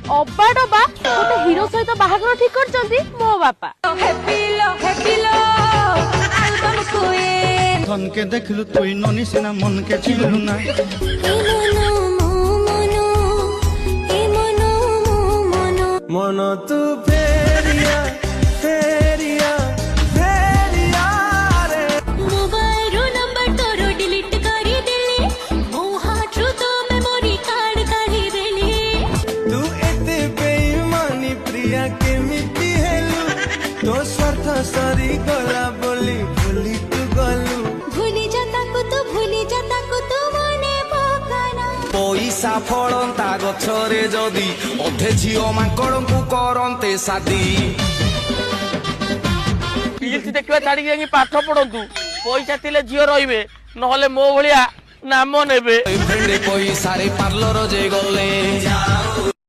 ଅବାଡବା ଗୋଟେ ହିରୋ ସହିତ ବାହାଘର ଠିକ କରିଛନ୍ତି ମୋ ବାପା। ধনকে দেখলু তুই ননি সিনা মনকে চিনলু না মন তু ফেরিয়া ফেরিয়া ফেরিয়া রে মোবাইল নম্বর তোর ডিলিট করি দেলি মো হাটরু তো মেমোরি কার্ড কাঢ়ি দেলি তু এতে বেইমানি প্রিয়া কেমিতি হেলু তো স্বার্থ সরি গলা বলি ভুলি তু গলু ভুলি যা তাকু তো মনে পকানা পইসা ফলন্তা গছরে যদি অধে ঝিও মাଙ୍କড়ଙ୍କୁ କରନ୍ତେ ସାଦି ରିଲ୍ସ ଦେଖିବା ଛାଡିକି ଯାଇକି ପାଠ ପଢନ୍ତୁ। ପଇସା ଥିଲେ ଝିଅ ରହିବେ, ନହେଲେ ମୋ ଭଳିଆ ନାମ ନେବେ। ପଇସାରେ ପାର୍ଲର ଯେ ଗଲେ